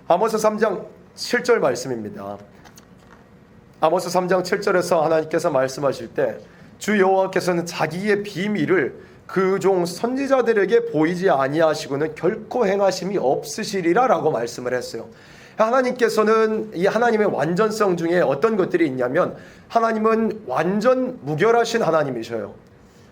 아모스 3장 7절 말씀입니다. 아모스 3장 7절에서 하나님께서 말씀하실 때 주 여호와께서는 자기의 비밀을 그 종 선지자들에게 보이지 아니하시고는 결코 행하심이 없으시리라 라고 말씀을 했어요. 하나님께서는 이 하나님의 완전성 중에 어떤 것들이 있냐면, 하나님은 완전 무결하신 하나님이셔요.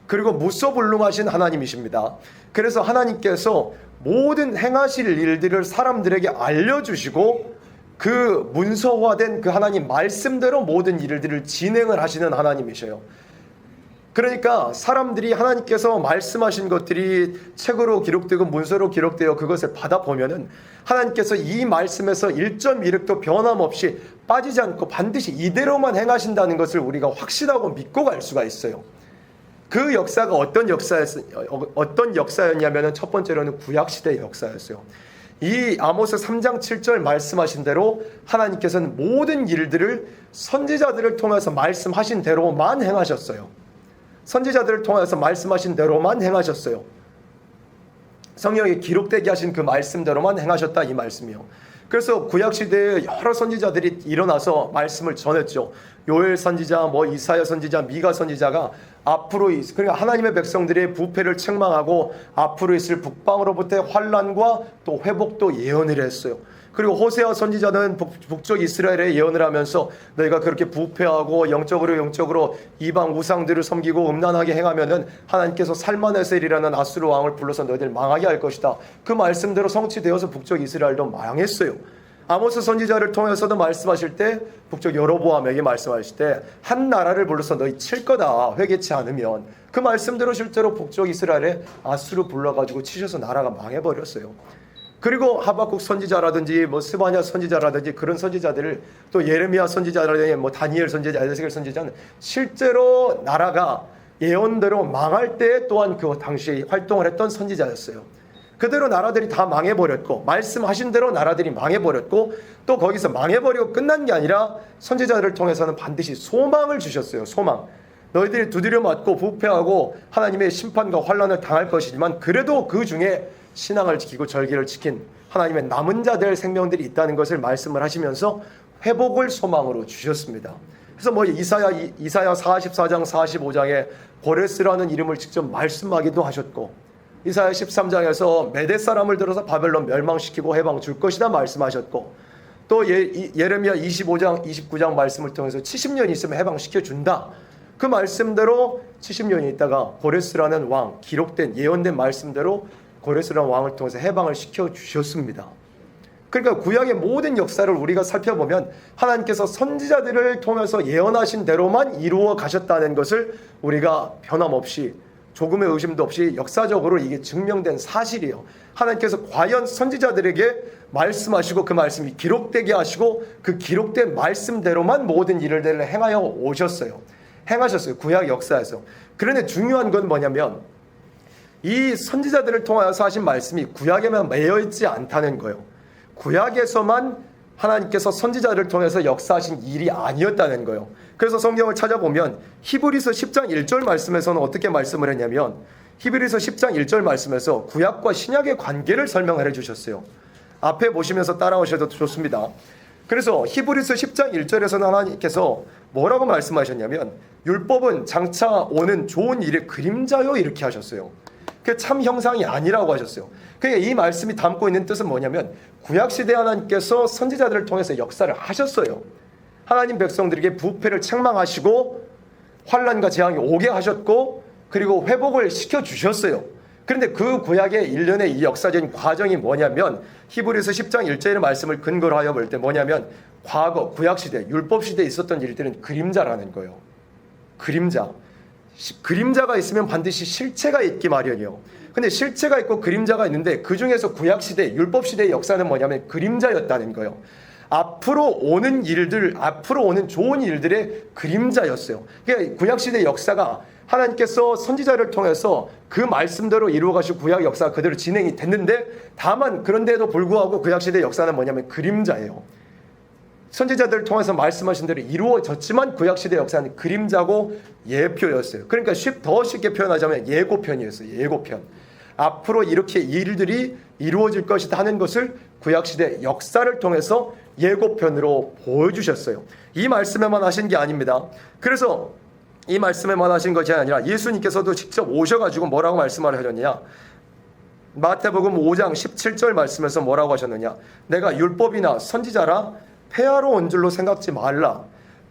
그리고 무소불능하신 하나님이십니다. 그래서 하나님께서 모든 행하실 일들을 사람들에게 알려주시고 그 문서화된 그 하나님 말씀대로 모든 일들을 진행을 하시는 하나님이셔요. 그러니까 사람들이 하나님께서 말씀하신 것들이 책으로 기록되고 문서로 기록되어 그것을 받아보면은 하나님께서 이 말씀에서 1.1획도 변함없이 빠지지 않고 반드시 이대로만 행하신다는 것을 우리가 확신하고 믿고 갈 수가 있어요. 그 역사가 어떤 역사였냐면은 첫 번째로는 구약시대의 역사였어요. 이 아모스 3장 7절 말씀하신 대로 하나님께서는 모든 일들을 선지자들을 통해서 말씀하신 대로만 행하셨어요. 선지자들을 통해서 말씀하신 대로만 행하셨어요. 성경에 기록되게 하신 그 말씀대로만 행하셨다, 이 말씀이요. 그래서 구약시대에 여러 선지자들이 일어나서 말씀을 전했죠. 요엘 선지자, 이사야 선지자, 미가 선지자가 앞으로 그러니까 하나님의 백성들의 부패를 책망하고 앞으로 있을 북방으로부터의 환난과 또 회복도 예언을 했어요. 그리고 호세아 선지자는 북쪽 이스라엘에 예언을 하면서 너희가 그렇게 부패하고 영적으로 이방 우상들을 섬기고 음란하게 행하면은 하나님께서 살마네셀이라는 아수르 왕을 불러서 너희들 망하게 할 것이다. 그 말씀대로 성취되어서 북쪽 이스라엘도 망했어요. 아모스 선지자를 통해서도 말씀하실 때 북쪽 여로보암에게 말씀하실 때 한 나라를 불러서 너희 칠 거다, 회개치 않으면. 그 말씀대로 실제로 북쪽 이스라엘에 아수르 불러가지고 치셔서 나라가 망해버렸어요. 그리고 하박국 선지자라든지 스바냐 선지자라든지 그런 선지자들을, 또 예레미야 선지자라든지 다니엘 선지자, 에스겔 선지자는 실제로 나라가 예언대로 망할 때 또한 그 당시에 활동을 했던 선지자였어요. 그대로 나라들이 다 망해버렸고, 말씀하신 대로 나라들이 망해버렸고, 또 거기서 망해버리고 끝난 게 아니라 선지자들을 통해서는 반드시 소망을 주셨어요. 소망. 너희들이 두드려 맞고 부패하고 하나님의 심판과 환난을 당할 것이지만 그래도 그 중에 신앙을 지키고 절기를 지킨 하나님의 남은 자들 생명들이 있다는 것을 말씀을 하시면서 회복을 소망으로 주셨습니다. 그래서 이사야 44장 45장에 고레스라는 이름을 직접 말씀하기도 하셨고, 이사야 13장에서 메대 사람을 들어서 바벨론 멸망시키고 해방 줄 것이다 말씀하셨고, 또 예레미야 25장 29장 말씀을 통해서 70년 있으면 해방시켜 준다. 그 말씀대로 70년이 있다가 고레스라는 왕, 기록된 예언된 말씀대로 고레스라는 왕을 통해서 해방을 시켜주셨습니다. 그러니까 구약의 모든 역사를 우리가 살펴보면 하나님께서 선지자들을 통해서 예언하신 대로만 이루어 가셨다는 것을 우리가 변함없이 조금의 의심도 없이 역사적으로 이게 증명된 사실이에요. 하나님께서 과연 선지자들에게 말씀하시고 그 말씀이 기록되게 하시고 그 기록된 말씀대로만 모든 일을 행하여 오셨어요. 행하셨어요. 구약 역사에서. 그런데 중요한 건 뭐냐면 이 선지자들을 통하여서 하신 말씀이 구약에만 매여있지 않다는 거예요. 구약에서만 하나님께서 선지자를 통해서 역사하신 일이 아니었다는 거예요. 그래서 성경을 찾아보면 히브리서 10장 1절 말씀에서는 어떻게 말씀을 했냐면, 히브리서 10장 1절 말씀에서 구약과 신약의 관계를 설명을 해주셨어요. 앞에 보시면서 따라오셔도 좋습니다. 그래서 히브리서 10장 1절에서는 하나님께서 뭐라고 말씀하셨냐면, 율법은 장차 오는 좋은 일의 그림자요, 이렇게 하셨어요. 그 참 형상이 아니라고 하셨어요. 그러니까 이 말씀이 담고 있는 뜻은 뭐냐면, 구약시대 하나님께서 선지자들을 통해서 역사를 하셨어요. 하나님 백성들에게 부패를 책망하시고 환난과 재앙이 오게 하셨고, 그리고 회복을 시켜주셨어요. 그런데 그 구약의 일련의 이 역사적인 과정이 뭐냐면, 히브리서 10장 1절의 말씀을 근거로 하여 볼 때 뭐냐면, 과거 구약시대 율법시대에 있었던 일들은 그림자라는 거예요. 그림자가 있으면 반드시 실체가 있기 마련이에요. 근데 실체가 있고 그림자가 있는데 그 중에서 구약시대 율법시대의 역사는 뭐냐면 그림자였다는 거예요. 앞으로 오는 좋은 일들의 그림자였어요. 그러니까 구약시대의 역사가 하나님께서 선지자를 통해서 그 말씀대로 이루어가시고 구약 역사가 그대로 진행이 됐는데, 다만 그런데도 불구하고 구약시대의 역사는 뭐냐면 그림자예요. 선지자들을 통해서 말씀하신 대로 이루어졌지만 구약시대 역사는 그림자고 예표였어요. 그러니까 더 쉽게 표현하자면 예고편이었어요. 예고편. 앞으로 이렇게 일들이 이루어질 것이다 하는 것을 구약시대 역사를 통해서 예고편으로 보여주셨어요. 이 말씀에만 하신 게 아닙니다. 그래서 이 말씀에만 하신 것이 아니라 예수님께서도 직접 오셔가지고 뭐라고 말씀을 하셨느냐. 마태복음 5장 17절 말씀에서 뭐라고 하셨느냐. 내가 율법이나 선지자라 폐하러 온 줄로 생각지 말라.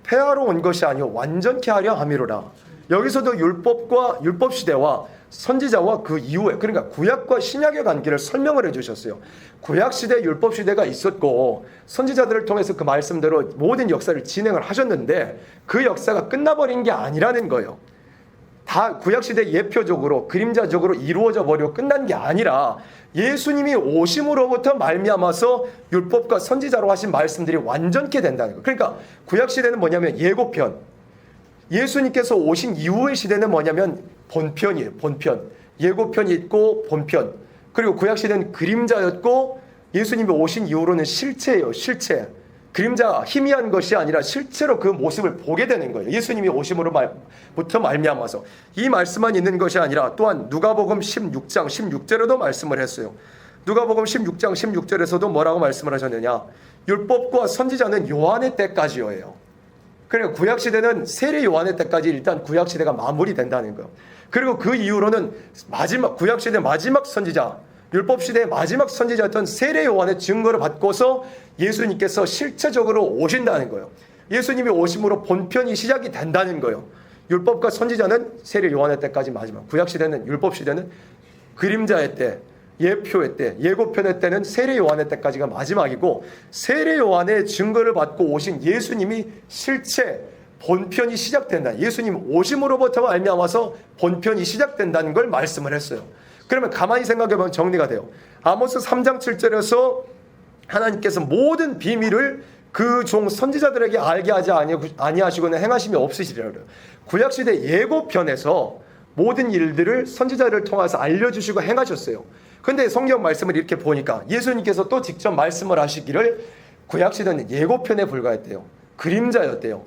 폐하러 온 것이 아니오 완전케 하려 함이로라. 여기서도 율법 시대와 선지자와 그 이후에, 그러니까 구약과 신약의 관계를 설명을 해주셨어요. 구약 시대, 율법 시대가 있었고 선지자들을 통해서 그 말씀대로 모든 역사를 진행을 하셨는데 그 역사가 끝나버린 게 아니라는 거예요. 다 구약 시대 예표적으로 그림자적으로 이루어져 버리고 끝난 게 아니라 예수님이 오심으로부터 말미암아서 율법과 선지자로 하신 말씀들이 완전케 된다는 거예요. 그러니까 구약 시대는 뭐냐면 예고편, 예수님께서 오신 이후의 시대는 뭐냐면 본편이에요. 본편. 예고편이 있고 본편. 그리고 구약 시대는 그림자였고 예수님이 오신 이후로는 실체예요. 실체. 그림자 희미한 것이 아니라 실제로 그 모습을 보게 되는 거예요. 예수님이 오심으로부터 말미암아서. 이 말씀만 있는 것이 아니라 또한 누가복음 16장 16절에도 말씀을 했어요. 누가복음 16장 16절에서도 뭐라고 말씀을 하셨느냐. 율법과 선지자는 요한의 때까지예요. 그러니까 구약시대는 세례 요한의 때까지 일단 구약시대가 마무리된다는 거예요. 그리고 그 이후로는 구약시대 마지막 선지자, 율법시대의 마지막 선지자였던 세례 요한의 증거를 받고서 예수님께서 실체적으로 오신다는 거예요. 예수님이 오심으로 본편이 시작이 된다는 거예요. 율법과 선지자는 세례 요한의 때까지 마지막, 구약시대는 율법시대는 그림자의 때, 예표의 때, 예고편의 때는 세례 요한의 때까지가 마지막이고 세례 요한의 증거를 받고 오신 예수님이 실체 본편이 시작된다. 예수님 오심으로부터 말미암아서 본편이 시작된다는 걸 말씀을 했어요. 그러면 가만히 생각해보면 정리가 돼요. 아모스 3장 7절에서 하나님께서 모든 비밀을 그 종 선지자들에게 알게 하지 아니하시고는 행하심이 없으시리라 그래요. 구약시대 예고편에서 모든 일들을 선지자를 통해서 알려주시고 행하셨어요. 근데 성경 말씀을 이렇게 보니까 예수님께서 또 직접 말씀을 하시기를 구약시대는 예고편에 불과했대요. 그림자였대요.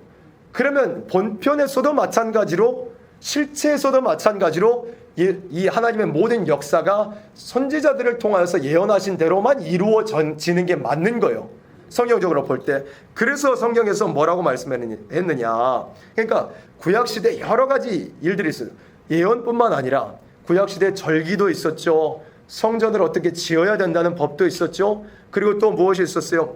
그러면 본편에서도 마찬가지로 실체에서도 마찬가지로 이 하나님의 모든 역사가 선지자들을 통하여서 예언하신 대로만 이루어지는 게 맞는 거예요. 성경적으로 볼 때. 그래서 성경에서 뭐라고 말씀했느냐. 그러니까 구약시대 여러 가지 일들이 있어요. 예언뿐만 아니라 구약시대 절기도 있었죠. 성전을 어떻게 지어야 된다는 법도 있었죠. 그리고 또 무엇이 있었어요?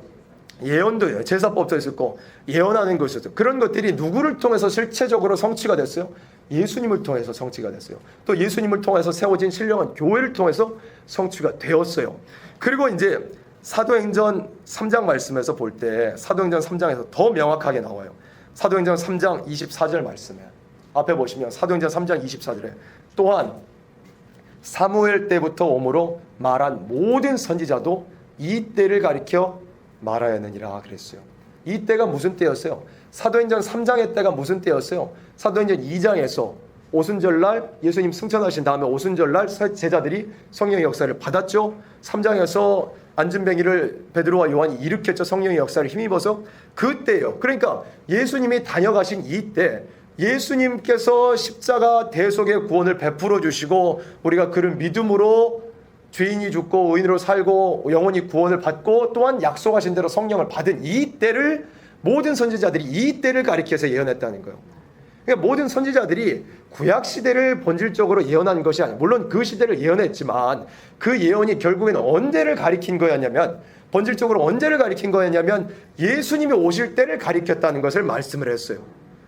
예언도요. 제사법도 있었고 예언하는 것이 있었죠. 그런 것들이 누구를 통해서 실체적으로 성취가 됐어요? 예수님을 통해서 성취가 됐어요. 또 예수님을 통해서 세워진 신령한 교회를 통해서 성취가 되었어요. 그리고 이제 사도행전 3장 말씀에서 볼 때 사도행전 3장에서 더 명확하게 나와요. 사도행전 3장 24절 말씀에 앞에 보시면 사도행전 3장 24절에 또한 사무엘 때부터 오므로 말한 모든 선지자도 이 때를 가리켜 말하였느니라 그랬어요. 이 때가 무슨 때였어요? 사도행전 3장의 때가 무슨 때였어요? 사도행전 2장에서 오순절날 예수님 승천하신 다음에 오순절날 제자들이 성령의 역사를 받았죠. 3장에서 안진뱅이를 베드로와 요한이 일으켰죠. 성령의 역사를 힘입어서 그때예요. 그러니까 예수님이 다녀가신 이때 예수님께서 십자가 대속의 구원을 베풀어 주시고 우리가 그를 믿음으로 죄인이 죽고 의인으로 살고 영원히 구원을 받고 또한 약속하신 대로 성령을 받은 이 때를 모든 선지자들이 이 때를 가리켜서 예언했다는 거예요. 그러니까 모든 선지자들이 구약 시대를 본질적으로 예언한 것이 아니에요. 물론 그 시대를 예언했지만 그 예언이 결국에는 언제를 가리킨 거였냐면 본질적으로 언제를 가리킨 거였냐면 예수님이 오실 때를 가리켰다는 것을 말씀을 했어요.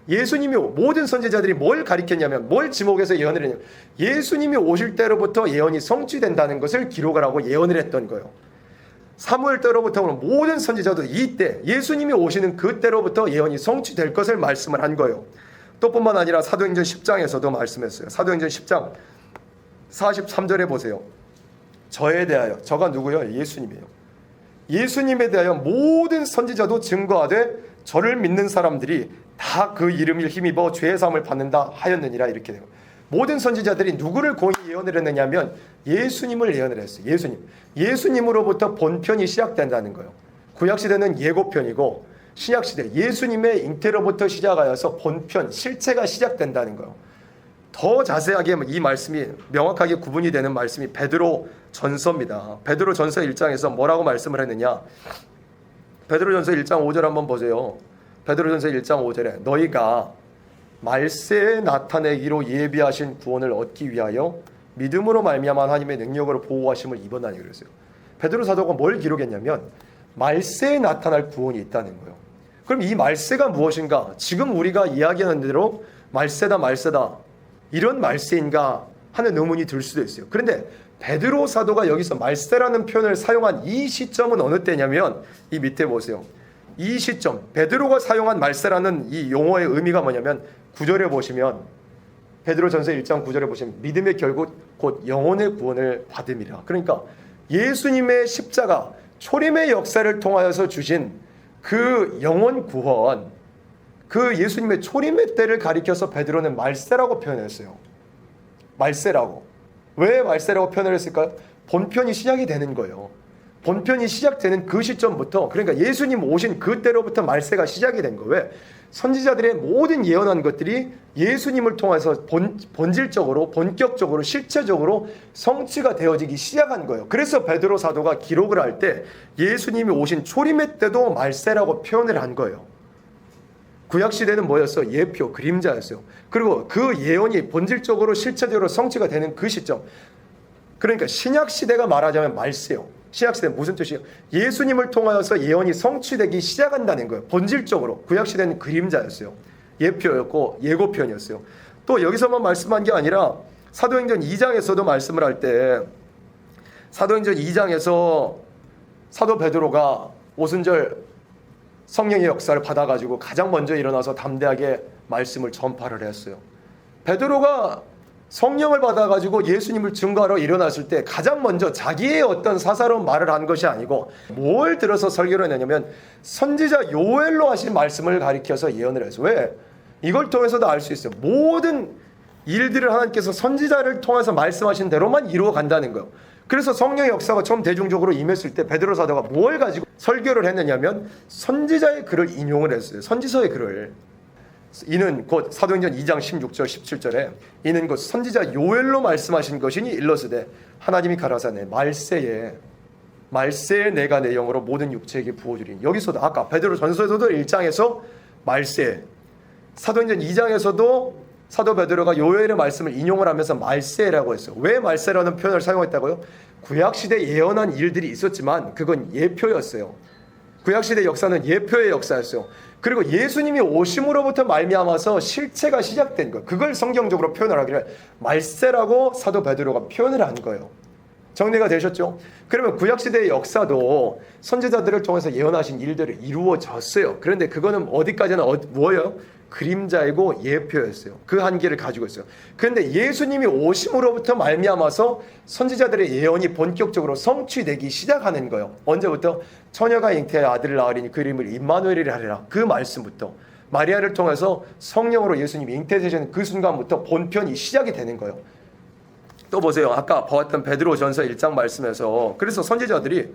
예수님이 모든 선지자들이 뭘 가리켰냐면 뭘 지목해서 예언을 했냐면 예수님이 오실 때로부터 예언이 성취된다는 것을 기록을 하고 예언을 했던 거예요. 사무엘 때로부터 모든 선지자도 이때 예수님이 오시는 그때로부터 예언이 성취될 것을 말씀을 한 거예요. 또 뿐만 아니라 사도행전 10장에서도 말씀했어요. 사도행전 10장 43절에 보세요. 저에 대하여, 저가 누구요? 예수님이에요. 예수님에 대하여 모든 선지자도 증거하되 저를 믿는 사람들이 다 그 이름을 힘입어 죄의 사함을 받는다 하였느니라 이렇게 돼요. 모든 선지자들이 누구를 고이 예언을 했느냐면 예수님을 예언을 했어요. 예수님으로부터 본편이 시작된다는 거예요. 구약시대는 예고편이고 신약시대 예수님의 잉태로부터 시작하여서 본편, 실체가 시작된다는 거예요. 더 자세하게 이 말씀이 명확하게 구분이 되는 말씀이 베드로 전서입니다. 베드로 전서 1장에서 뭐라고 말씀을 했느냐? 베드로 전서 1장 5절 한번 보세요. 베드로 전서 1장 5절에 너희가 말세에 나타내기로 예비하신 구원을 얻기 위하여 믿음으로 말미암아 하나님의 능력으로 보호하심을 입었나니 그랬어요. 베드로 사도가 뭘 기록했냐면 말세에 나타날 구원이 있다는 거예요. 그럼 이 말세가 무엇인가? 지금 우리가 이야기하는 대로 말세다 이런 말세인가 하는 의문이 들 수도 있어요. 그런데 베드로 사도가 여기서 말세라는 표현을 사용한 이 시점은 어느 때냐면 이 밑에 보세요. 이 시점 베드로가 사용한 말세라는 이 용어의 의미가 뭐냐면 9절에 보시면 베드로 전서 1장 9절에 보시면 믿음의 결국 곧 영혼의 구원을 받음이라. 그러니까 예수님의 십자가 초림의 역사를 통하여서 주신 그 영혼 구원, 그 예수님의 초림의 때를 가리켜서 베드로는 말세라고 표현했어요. 말세라고. 왜 말세라고 표현을 했을까요? 본편이 시작이 되는 거예요. 본편이 시작되는 그 시점부터, 그러니까 예수님 오신 그때로부터 말세가 시작이 된 거예요. 왜? 선지자들의 모든 예언한 것들이 예수님을 통해서 본질적으로, 본격적으로, 실체적으로 성취가 되어지기 시작한 거예요. 그래서 베드로 사도가 기록을 할 때 예수님이 오신 초림의 때도 말세라고 표현을 한 거예요. 구약시대는 뭐였어? 예표, 그림자였어요. 그리고 그 예언이 본질적으로, 실체적으로 성취가 되는 그 시점. 그러니까 신약시대가 말하자면 말세요. 신약시대는 무슨 뜻이에요? 예수님을 통하여서 예언이 성취되기 시작한다는 거예요. 본질적으로. 구약시대는 그림자였어요. 예표였고 예고편이었어요. 또 여기서만 말씀한 게 아니라 사도행전 2장에서도 말씀을 할 때 사도행전 2장에서 사도 베드로가 오순절 성령의 역사를 받아가지고 가장 먼저 일어나서 담대하게 말씀을 전파를 했어요. 베드로가 성령을 받아가지고 예수님을 증거하러 일어났을 때 가장 먼저 자기의 어떤 사사로운 말을 한 것이 아니고 뭘 들어서 설교를 했냐면 선지자 요엘로 하신 말씀을 가리켜서 예언을 했어요. 왜? 이걸 통해서도 알 수 있어요. 모든 일들을 하나님께서 선지자를 통해서 말씀하신 대로만 이루어 간다는 거예요. 그래서 성령의 역사가 처음 대중적으로 임했을 때 베드로 사도가 뭘 가지고 설교를 했느냐면 선지자의 글을 인용을 했어요. 선지서의 글을. 이는 곧 사도행전 2장 16절 17절에 이는 곧 선지자 요엘로 말씀하신 것이니 일러스되 하나님이 가라사대 말세에 내가 내 영으로 모든 육체에게 부어주리니. 여기서도 아까 베드로 전서에서도 1장에서 말세, 사도행전 2장에서도 사도 베드로가 요엘의 말씀을 인용을 하면서 말세라고 했어요. 왜 말세라는 표현을 사용했다고요? 구약시대 예언한 일들이 있었지만 그건 예표였어요. 구약시대 역사는 예표의 역사였어요. 그리고 예수님이 오심으로부터 말미암아서 실체가 시작된 거예요. 그걸 성경적으로 표현을 하기를 말세라고 사도 베드로가 표현을 한 거예요. 정리가 되셨죠? 그러면 구약시대의 역사도 선지자들을 통해서 예언하신 일들이 이루어졌어요. 그런데 그거는 어디까지나 뭐예요? 그림자이고 예표였어요. 그 한계를 가지고 있어요. 그런데 예수님이 오심으로부터 말미암아서 선지자들의 예언이 본격적으로 성취되기 시작하는 거예요. 언제부터? 처녀가 잉태하여 아들을 낳으리니 그 이름을 임마누엘이라 하리라. 그 말씀부터 마리아를 통해서 성령으로 예수님이 잉태되시는 그 순간부터 본편이 시작이 되는 거예요. 또 보세요. 아까 보았던 베드로 전서 1장 말씀에서 그래서 선지자들이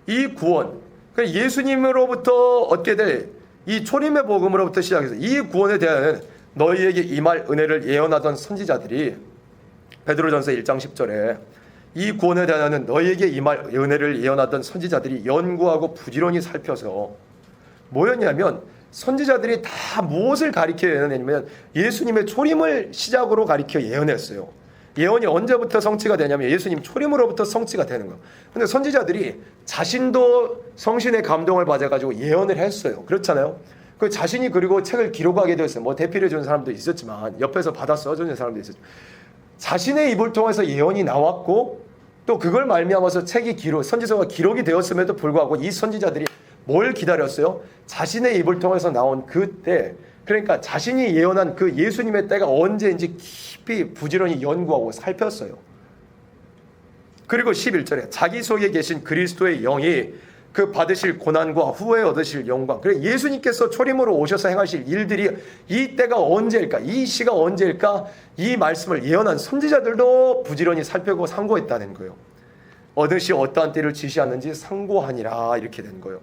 이 구원, 예수님으로부터 얻게 될 이 초림의 복음으로부터 시작해서 이 구원에 대한 너희에게 임할 은혜를 예언하던 선지자들이 베드로전서 1장 10절에 이 구원에 대한 너희에게 임할 은혜를 예언하던 선지자들이 연구하고 부지런히 살펴서 뭐였냐면 선지자들이 다 무엇을 가리켜 예언했냐면 예수님의 초림을 시작으로 가리켜 예언했어요. 예언이 언제부터 성취가 되냐면 예수님 초림으로부터 성취가 되는 거예요. 근데 선지자들이 자신도 성신의 감동을 받아가지고 예언을 했어요. 그렇잖아요. 그 자신이 그리고 책을 기록하게 되었어요. 뭐 대필해 주는 사람도 있었지만 옆에서 받아 써주는 사람도 있었죠. 자신의 입을 통해서 예언이 나왔고 또 그걸 말미암아서 책이 선지서가 기록이 되었음에도 불구하고 이 선지자들이 뭘 기다렸어요? 자신의 입을 통해서 나온 그때, 그러니까 자신이 예언한 그 예수님의 때가 언제인지 깊이 부지런히 연구하고 살폈어요. 그리고 11절에 자기 속에 계신 그리스도의 영이 그 받으실 고난과 후에 얻으실 영광. 그래 예수님께서 초림으로 오셔서 행하실 일들이 이 때가 언제일까? 이 시가 언제일까? 이 말씀을 예언한 선지자들도 부지런히 살펴보고 상고했다는 거예요. 얻으시 어떠한 때를 지시하는지 상고하니라 이렇게 된 거예요.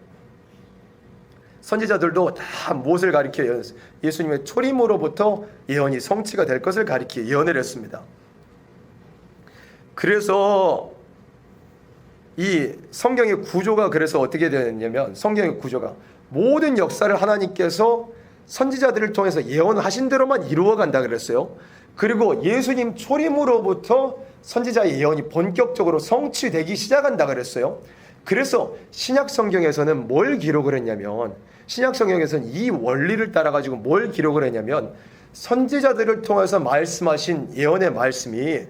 선지자들도 다 무엇을 가리켜 예언했어요? 예수님의 초림으로부터 예언이 성취가 될 것을 가리켜 예언을 했습니다. 그래서 이 성경의 구조가 그래서 어떻게 되느냐면, 성경의 구조가 모든 역사를 하나님께서 선지자들을 통해서 예언하신 대로만 이루어간다 그랬어요. 그리고 예수님 초림으로부터 선지자의 예언이 본격적으로 성취되기 시작한다 그랬어요. 그래서 신약 성경에서는 뭘 기록을 했냐면, 신약 성경에서는 이 원리를 따라 가지고 뭘 기록을 했냐면, 선지자들을 통해서 말씀하신 예언의 말씀이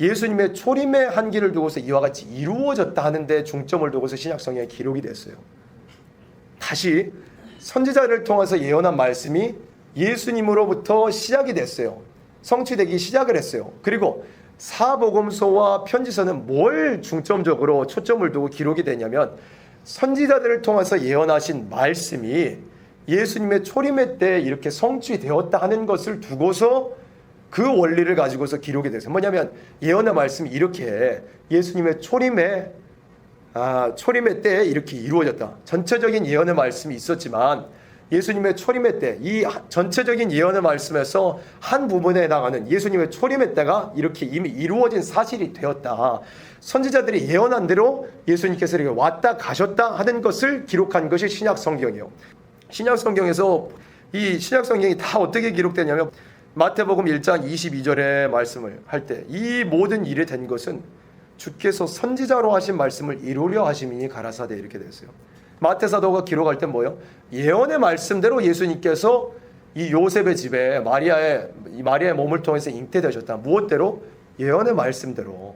예수님의 초림의 한기를 두고서 이와 같이 이루어졌다 하는데 중점을 두고서 신약 성경에 기록이 됐어요. 다시 선지자를 통해서 예언한 말씀이 예수님으로부터 시작이 됐어요. 성취되기 시작을 했어요. 그리고 사복음서와 편지서는 뭘 중점적으로 초점을 두고 기록이 되냐면, 선지자들을 통해서 예언하신 말씀이 예수님의 초림의 때 이렇게 성취되었다 하는 것을 두고서 그 원리를 가지고서 기록이 됐어요. 뭐냐면 예언의 말씀이 이렇게 예수님의 초림의 때에 이렇게 이루어졌다. 전체적인 예언의 말씀이 있었지만 예수님의 초림의 때, 이 전체적인 예언의 말씀에서 한 부분에 해당하는 예수님의 초림의 때가 이렇게 이미 이루어진 사실이 되었다. 선지자들이 예언한 대로 예수님께서 이렇게 왔다 가셨다 하는 것을 기록한 것이 신약 성경이에요. 신약 성경에서 이 신약 성경이 다 어떻게 기록되냐면, 마태복음 1장 22절의 말씀을 할 때 이 모든 일이 된 것은 주께서 선지자로 하신 말씀을 이루려 하심이니 가라사대 이렇게 됐어요. 마태사도가 기록할 때 뭐예요? 예언의 말씀대로 예수님께서 이 요셉의 집에 마리아의 몸을 통해서 잉태되셨다. 무엇대로? 예언의 말씀대로.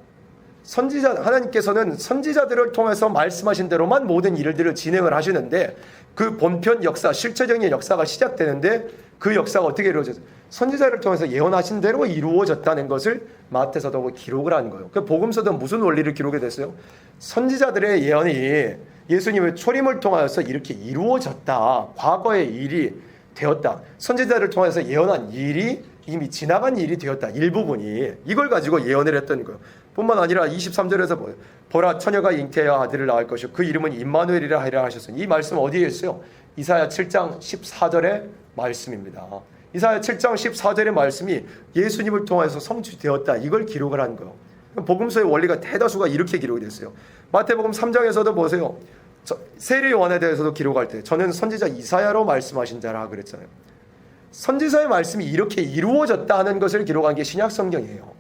하나님께서는 선지자들을 통해서 말씀하신 대로만 모든 일들을 진행을 하시는데, 그 본편 역사, 실체적인 역사가 시작되는데 그 역사가 어떻게 이루어졌어요? 선지자를 통해서 예언하신 대로 이루어졌다는 것을 마태사도가 기록을 한 거예요. 그 복음서도 무슨 원리를 기록해 됐어요? 선지자들의 예언이 예수님의 초림을 통하여서 이렇게 이루어졌다. 과거의 일이 되었다. 선지자를 통해서 예언한 일이 이미 지나간 일이 되었다. 일부분이. 이걸 가지고 예언을 했던 거예요. 뿐만 아니라 23절에서 뭐예요? 보라, 처녀가 잉태하여 아들을 낳을 것이요 그 이름은 임마누엘이라 하리라 하셨어요. 이 말씀 어디에 있어요? 이사야 7장 14절의 말씀입니다. 이사야 7장 14절의 말씀이 예수님을 통해서 성취되었다. 이걸 기록을 한 거예요. 복음서의 원리가 대다수가 이렇게 기록이 됐어요. 마태복음 3장에서도 보세요. 세례 요한에 대해서도 기록할 때 저는 선지자 이사야로 말씀하신 자라 그랬잖아요. 선지자의 말씀이 이렇게 이루어졌다 하는 것을 기록한 게 신약 성경이에요.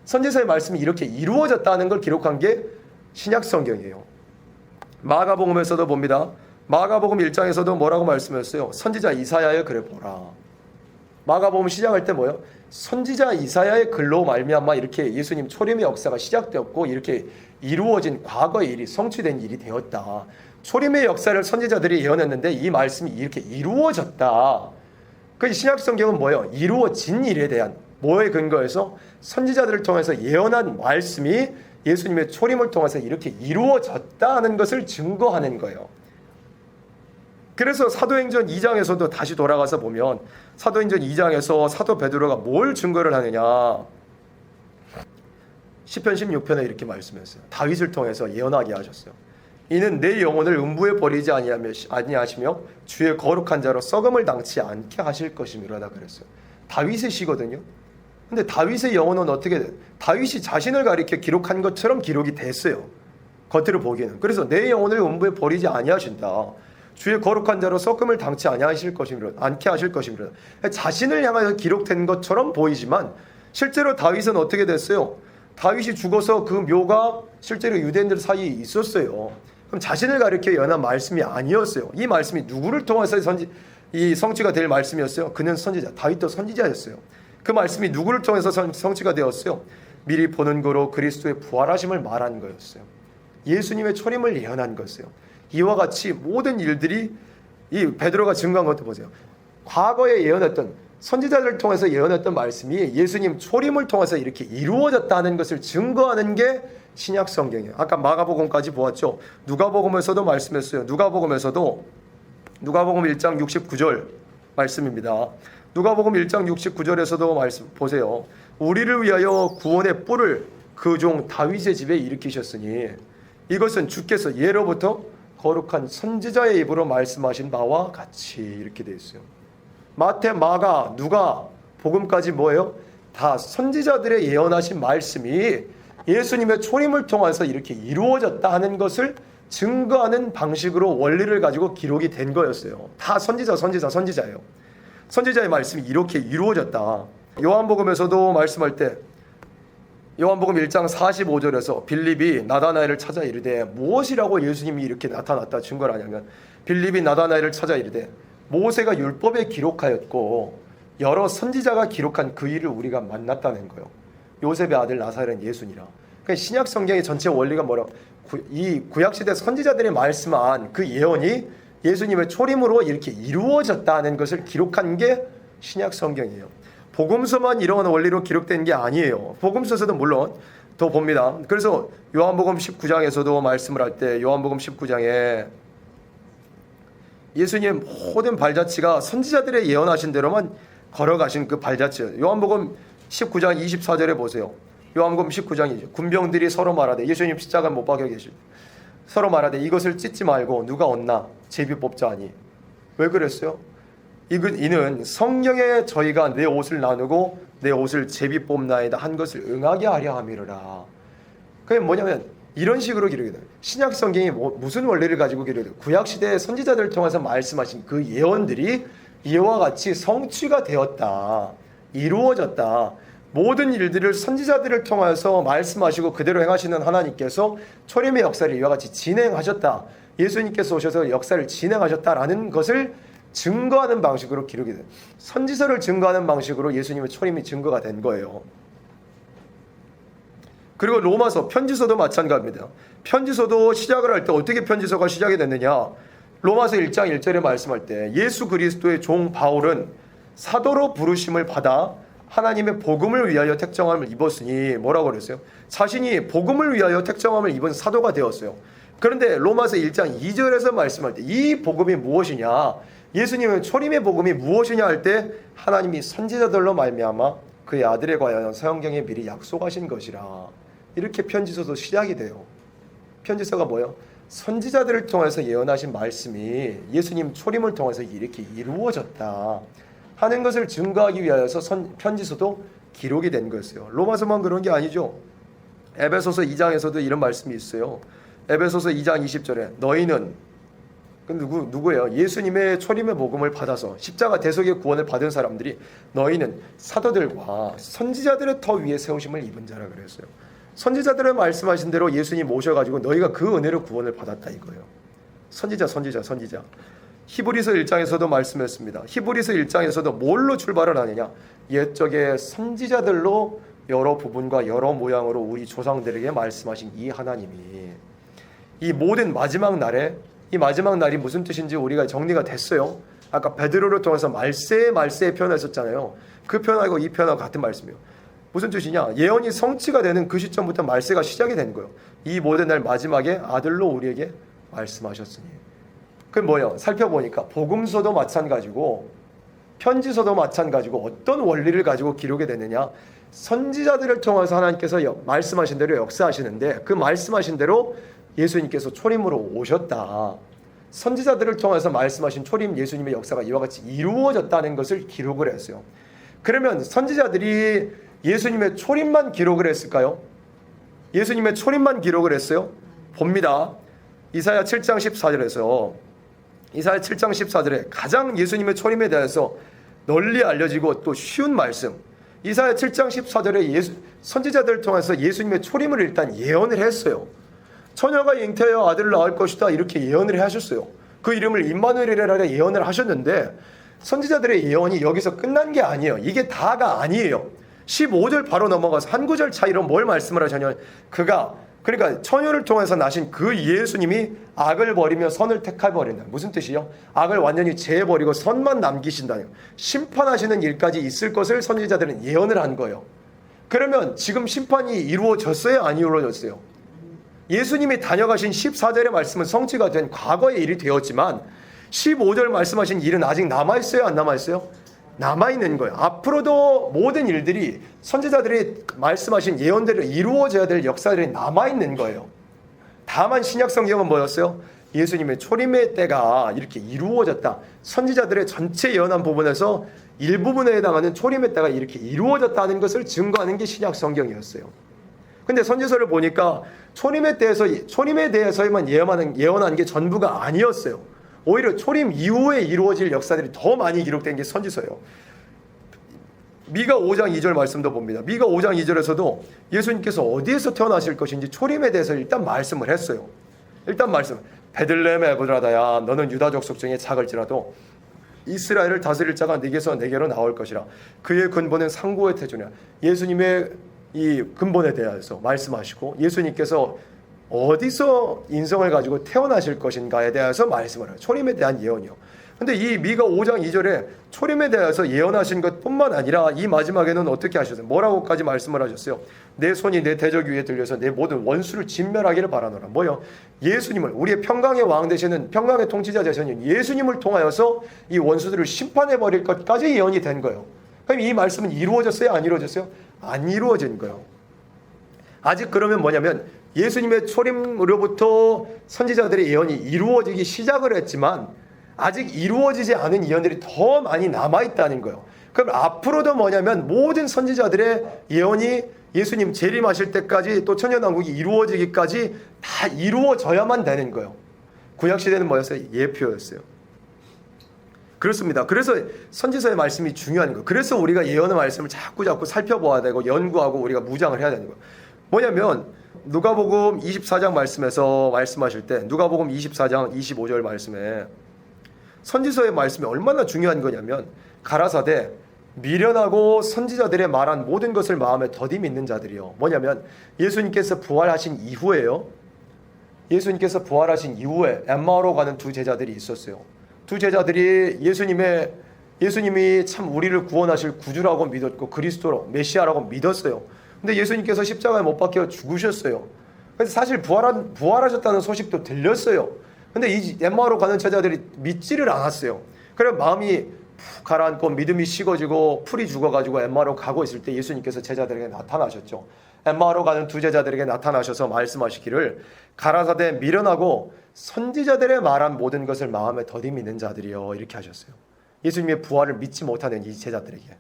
선지자의 말씀이 이렇게 이루어졌다 하는 걸 기록한 게 신약 성경이에요. 마가복음에서도 봅니다. 마가복음 1장에서도 뭐라고 말씀했어요? 선지자 이사야의 글을 보라. 마가복음 시작할 때 뭐예요? 선지자 이사야의 글로 말미암아 이렇게 예수님 초림의 역사가 시작되었고 이렇게 이루어진 과거의 일이 성취된 일이 되었다. 초림의 역사를 선지자들이 예언했는데 이 말씀이 이렇게 이루어졌다. 그 신약 성경은 뭐예요? 이루어진 일에 대한 뭐에 근거해서 선지자들을 통해서 예언한 말씀이 예수님의 초림을 통해서 이렇게 이루어졌다는 것을 증거하는 거예요. 그래서 사도행전 2장에서도 다시 돌아가서 보면 사도행전 2장에서 사도 베드로가 뭘 증거를 하느냐. 시편 16편에 이렇게 말씀했어요. 다윗을 통해서 예언하게 하셨어요. 이는 내 영혼을 음부에 버리지 아니하시며 주의 거룩한 자로 썩음을 당치 않게 하실 것임이라다 그랬어요. 다윗의 시거든요. 근데 다윗의 영혼은 어떻게 돼? 다윗이 자신을 가리켜 기록한 것처럼 기록이 됐어요. 겉으로 보기에는. 그래서 내 영혼을 음부에 버리지 아니하신다. 주의 거룩한 자로 썩음을 당치 않게 하실 것임이라. 자신을 향하여 기록된 것처럼 보이지만 실제로 다윗은 어떻게 됐어요? 다윗이 죽어서 그 묘가 실제로 유대인들 사이에 있었어요. 그럼 자신을 가리켜 예언한 말씀이 아니었어요. 이 말씀이 누구를 통해서 이 성취가 될 말씀이었어요? 그는 선지자, 다윗도 선지자였어요. 그 말씀이 누구를 통해서 성취가 되었어요? 미리 보는 거로 그리스도의 부활하심을 말한 거였어요. 예수님의 초림을 예언한 것이에요. 이와 같이 모든 일들이 이 베드로가 증거한 것도 보세요. 과거에 예언했던 선지자들을 통해서 예언했던 말씀이 예수님 초림을 통해서 이렇게 이루어졌다는 것을 증거하는 게 신약 성경이에요. 아까 마가복음까지 보았죠. 누가복음에서도 말씀했어요. 누가복음 1장 69절 말씀입니다. 누가복음 1장 69절에서도 말씀 보세요. 우리를 위하여 구원의 뿔을 그 종 다윗의 집에 일으키셨으니 이것은 주께서 예로부터 거룩한 선지자의 입으로 말씀하신 바와 같이 이렇게 되어 있어요. 마태, 마가, 누가, 복음까지 뭐예요? 다 선지자들의 예언하신 말씀이 예수님의 초림을 통해서 이렇게 이루어졌다 하는 것을 증거하는 방식으로 원리를 가지고 기록이 된 거였어요. 다 선지자예요. 선지자의 말씀이 이렇게 이루어졌다. 요한복음에서도 말씀할 때 요한복음 1장 45절에서 빌립이 나다나엘을 찾아 이르되 무엇이라고 예수님이 이렇게 나타났다 증거를 하냐면 빌립이 나다나엘을 찾아 이르되 모세가 율법에 기록하였고 여러 선지자가 기록한 그 일을 우리가 만났다는 거예요. 요셉의 아들 나사렛 예수니라. 그러니까 신약 성경의 전체 원리가 뭐라고 이 구약시대 선지자들이 말씀한 그 예언이 예수님의 초림으로 이렇게 이루어졌다는 것을 기록한 게 신약 성경이에요. 복음서만 이런 원리로 기록된 게 아니에요. 복음서에서도 물론 더 봅니다. 그래서 요한복음 19장에서도 말씀을 할 때 요한복음 19장에 예수님의 모든 발자취가 선지자들의 예언하신 대로만 걸어가신 그 발자취예요. 요한복음 19장 24절에 보세요. 요한복음 19장이죠. 군병들이 서로 말하되 예수님 십자가 못 박혀 계실 서로 말하되 이것을 찢지 말고 누가 얻나 제비 뽑자 하니. 왜 그랬어요? 이는 성령에 저희가 내 옷을 나누고 내 옷을 제비 뽑나이다 한 것을 응하게 하려 함이로라. 그게 뭐냐면 이런 식으로 기록이 돼요. 신약 성경이 무슨 원리를 가지고 기록이 돼요? 구약 시대의 선지자들을 통해서 말씀하신 그 예언들이 이와 같이 성취가 되었다. 이루어졌다. 모든 일들을 선지자들을 통해서 말씀하시고 그대로 행하시는 하나님께서 초림의 역사를 이와 같이 진행하셨다. 예수님께서 오셔서 역사를 진행하셨다라는 것을 증거하는 방식으로 기록이 돼요. 선지서를 증거하는 방식으로 예수님의 초림이 증거가 된 거예요. 그리고 로마서, 편지서도 마찬가지입니다. 편지서도 시작을 할 때 어떻게 편지서가 시작이 됐느냐. 로마서 1장 1절에 말씀할 때 예수 그리스도의 종 바울은 사도로 부르심을 받아 하나님의 복음을 위하여 택정함을 입었으니 뭐라고 그랬어요? 자신이 복음을 위하여 택정함을 입은 사도가 되었어요. 그런데 로마서 1장 2절에서 말씀할 때 이 복음이 무엇이냐? 예수님의 초림의 복음이 무엇이냐 할 때 하나님이 선지자들로 말미암아 그의 아들에 관하여 성경에 미리 약속하신 것이라. 이렇게 편지서도 시작이 돼요. 편지서가 뭐예요? 선지자들을 통해서 예언하신 말씀이 예수님 초림을 통해서 이렇게 이루어졌다 하는 것을 증거하기 위하여서 편지서도 기록이 된 거였어요. 로마서만 그런 게 아니죠. 에베소서 2장에서도 이런 말씀이 있어요. 에베소서 2장 20절에 너희는 누구예요? 예수님의 초림의 복음을 받아서 십자가 대속의 구원을 받은 사람들이 너희는 사도들과 선지자들의 터 위에 세우심을 입은 자라 그랬어요. 선지자들의 말씀하신 대로 예수님 오셔가지고 너희가 그 은혜로 구원을 받았다 이거예요. 선지자. 히브리서 1장에서도 말씀했습니다. 히브리서 1장에서도 뭘로 출발을 하느냐? 옛적의 선지자들로 여러 부분과 여러 모양으로 우리 조상들에게 말씀하신 이 하나님이 이 모든 마지막 날에 이 마지막 날이 무슨 뜻인지 우리가 정리가 됐어요. 아까 베드로를 통해서 말세의 표현했었잖아요. 그 표현하고 이 표현하고 같은 말씀이에요. 무슨 뜻이냐? 예언이 성취가 되는 그 시점부터 말세가 시작이 된 거예요. 이 모든 날 마지막에 아들로 우리에게 말씀하셨으니. 그게 뭐예요? 살펴보니까 복음서도 마찬가지고 편지서도 마찬가지고 어떤 원리를 가지고 기록이 되느냐? 선지자들을 통해서 하나님께서 말씀하신 대로 역사하시는데 그 말씀하신 대로 예수님께서 초림으로 오셨다. 선지자들을 통해서 말씀하신 초림 예수님의 역사가 이와 같이 이루어졌다는 것을 기록을 했어요. 그러면 선지자들이 예수님의 초림만 기록을 했을까요? 예수님의 초림만 기록을 했어요? 봅니다. 이사야 7장 14절에 가장 예수님의 초림에 대해서 널리 알려지고 또 쉬운 말씀. 이사야 7장 14절에 선지자들을 통해서 예수님의 초림을 일단 예언을 했어요. 처녀가 잉태하여 아들을 낳을 것이다 이렇게 예언을 하셨어요. 그 이름을 임마누엘이라 예언을 하셨는데 선지자들의 예언이 여기서 끝난 게 아니에요. 이게 다가 아니에요. 15절 바로 넘어가서 한 구절 차이로 뭘 말씀을 하셨냐면 그러니까 처녀를 통해서 나신 그 예수님이 악을 버리며 선을 택해버린다. 무슨 뜻이요? 악을 완전히 제해버리고 선만 남기신다. 심판하시는 일까지 있을 것을 선지자들은 예언을 한 거예요. 그러면 지금 심판이 이루어졌어요? 안 이루어졌어요? 예수님이 다녀가신 14절의 말씀은 성취가 된 과거의 일이 되었지만 15절 말씀하신 일은 아직 남아있어요? 안 남아있어요? 남아있는 거예요. 앞으로도 모든 일들이 선지자들이 말씀하신 예언대로 이루어져야 될 역사들이 남아있는 거예요. 다만 신약 성경은 뭐였어요? 예수님의 초림의 때가 이렇게 이루어졌다. 선지자들의 전체 예언한 부분에서 일부분에 해당하는 초림의 때가 이렇게 이루어졌다는 것을 증거하는 게 신약 성경이었어요. 근데 선지서를 보니까 초림에 대해서만 예언한 게 전부가 아니었어요. 오히려 초림 이후에 이루어질 역사들이 더 많이 기록된 게 선지서예요. 미가 5장 2절 말씀도 봅니다. 미가 5장 2절에서도 예수님께서 어디에서 태어나실 것인지 초림에 대해서 일단 말씀을 했어요. 일단 말씀. 베들레헴 에브라다야 너는 유다족 속중에 작을지라도 이스라엘을 다스릴 자가 네게서 네게로 나올 것이라. 그의 근본은 상고의 태초냐. 예수님의 이 근본에 대해서 말씀하시고 예수님께서 어디서 인성을 가지고 태어나실 것인가에 대해서 말씀을 해요. 초림에 대한 예언이요. 근데 이 미가 5장 2절에 초림에 대해서 예언하신 것뿐만 아니라 이 마지막에는 어떻게 하셨어요? 뭐라고까지 말씀을 하셨어요? 내 손이 내 대적 위에 들려서 내 모든 원수를 진멸하기를 바라노라. 뭐요? 예수님을, 우리의 평강의 왕 되시는, 평강의 통치자 되시는 예수님을 통하여서 이 원수들을 심판해 버릴 것까지 예언이 된 거예요. 그럼 이 말씀은 이루어졌어요? 안 이루어졌어요? 안 이루어진 거예요. 아직 그러면 뭐냐면 예수님의 초림으로부터 선지자들의 예언이 이루어지기 시작을 했지만 아직 이루어지지 않은 예언들이 더 많이 남아있다는 거예요. 그럼 앞으로도 뭐냐면 모든 선지자들의 예언이 예수님 재림하실 때까지 또 천년왕국이 이루어지기까지 다 이루어져야만 되는 거예요. 구약시대는 뭐였어요? 예표였어요. 그렇습니다. 그래서 선지서의 말씀이 중요한 거예요. 그래서 우리가 예언의 말씀을 자꾸 살펴봐야 되고 연구하고 우리가 무장을 해야 되는 거예요. 뭐냐면 누가복음 24장 말씀에서 말씀하실 때 누가복음 24장 25절 말씀에 선지서의 말씀이 얼마나 중요한 거냐면 가라사대 미련하고 선지자들의 말한 모든 것을 마음에 더디 믿는 자들이요. 뭐냐면 예수님께서 부활하신 이후에요. 예수님께서 부활하신 이후에 엠마오로 가는 두 제자들이 있었어요. 두 제자들이 예수님이 참 우리를 구원하실 구주라고 믿었고 그리스도로 메시아라고 믿었어요. 근데 예수님께서 십자가에 못 박혀 죽으셨어요. 그래서 사실 부활하셨다는 소식도 들렸어요. 근데 이 엠마오로 가는 제자들이 믿지를 않았어요. 그래 마음이 푹 가라앉고 믿음이 식어지고 풀이 죽어가지고 엠마오로 가고 있을 때 예수님께서 제자들에게 나타나셨죠. 엠마오로 가는 두 제자들에게 나타나셔서 말씀하시기를 가라사대 미련하고 선지자들의 말한 모든 것을 마음에 더디 믿는 자들이요 이렇게 하셨어요. 예수님의 부활을 믿지 못하는 이 제자들에게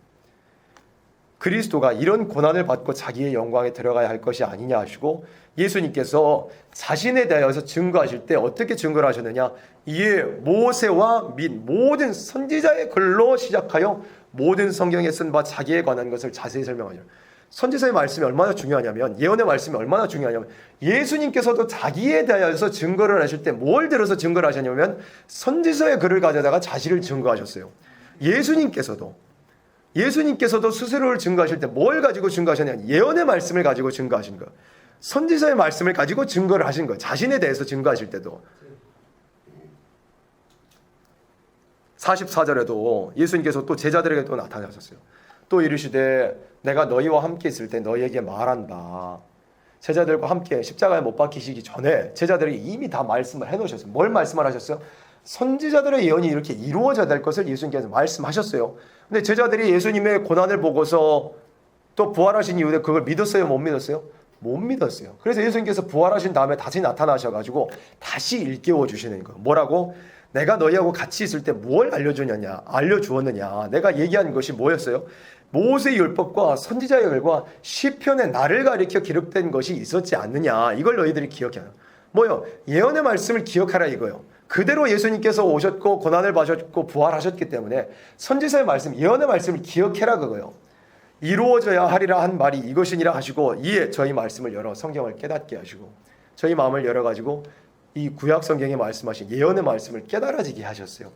그리스도가 이런 고난을 받고 자기의 영광에 들어가야 할 것이 아니냐 하시고 예수님께서 자신에 대해서 증거하실 때 어떻게 증거를 하셨느냐. 이에 모세와 및 모든 선지자의 글로 시작하여 모든 성경에 쓴 바 자기에 관한 것을 자세히 설명하죠. 선지서의 말씀이 얼마나 중요하냐면 예언의 말씀이 얼마나 중요하냐면 예수님께서도 자기에 대해서 증거를 하실 때 뭘 들어서 증거를 하셨냐면 선지서의 글을 가져다가 자신을 증거하셨어요. 예수님께서도 스스로를 증거하실 때 뭘 가지고 증거하셨냐면 예언의 말씀을 가지고 증거하신 거예요. 선지서의 말씀을 가지고 증거를 하신 거예요. 자신에 대해서 증거하실 때도 44절에도 예수님께서 또 제자들에게 또 나타나셨어요. 또 이르시되 내가 너희와 함께 있을 때 너희에게 말한다. 제자들과 함께 십자가에 못 박히시기 전에 제자들에게 이미 다 말씀을 해놓으셨어요. 뭘 말씀을 하셨어요? 선지자들의 예언이 이렇게 이루어져야 될 것을 예수님께서 말씀하셨어요. 근데 제자들이 예수님의 고난을 보고서 또 부활하신 이후에 그걸 믿었어요? 못 믿었어요? 못 믿었어요. 그래서 예수님께서 부활하신 다음에 다시 나타나셔가지고 다시 일깨워 주시는 거예요. 뭐라고? 내가 너희하고 같이 있을 때 뭘 알려주었느냐. 내가 얘기한 것이 뭐였어요? 모세의 율법과 선지자의 글과 시편의 나를 가리켜 기록된 것이 있었지 않느냐. 이걸 너희들이 기억해라. 뭐요? 예언의 말씀을 기억하라 이거요. 그대로 예수님께서 오셨고 고난을 받으셨고 부활하셨기 때문에 선지서의 말씀, 예언의 말씀을 기억해라 그거요. 이루어져야 하리라 한 말이 이것이니라 하시고 이에 저희 말씀을 열어 성경을 깨닫게 하시고 저희 마음을 열어가지고 이 구약 성경에 말씀하신 예언의 말씀을 깨달아지게 하셨어요.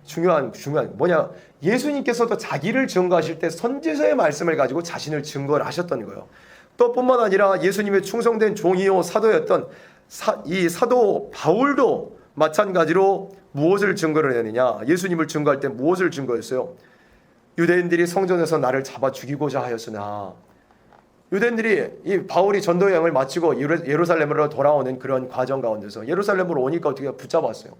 중요한 뭐냐? 예수님께서도 자기를 증거하실 때 선지서의 말씀을 가지고 자신을 증거를 하셨던 거예요. 또 뿐만 아니라 예수님의 충성된 종이요 사도였던 이 사도 바울도 마찬가지로 무엇을 증거를 했느냐? 예수님을 증거할 때 무엇을 증거했어요? 유대인들이 성전에서 나를 잡아 죽이고자 하였으나 유대인들이 이 바울이 전도 여행을 마치고 예루살렘으로 돌아오는 그런 과정 가운데서 예루살렘으로 오니까 어떻게 붙잡았어요.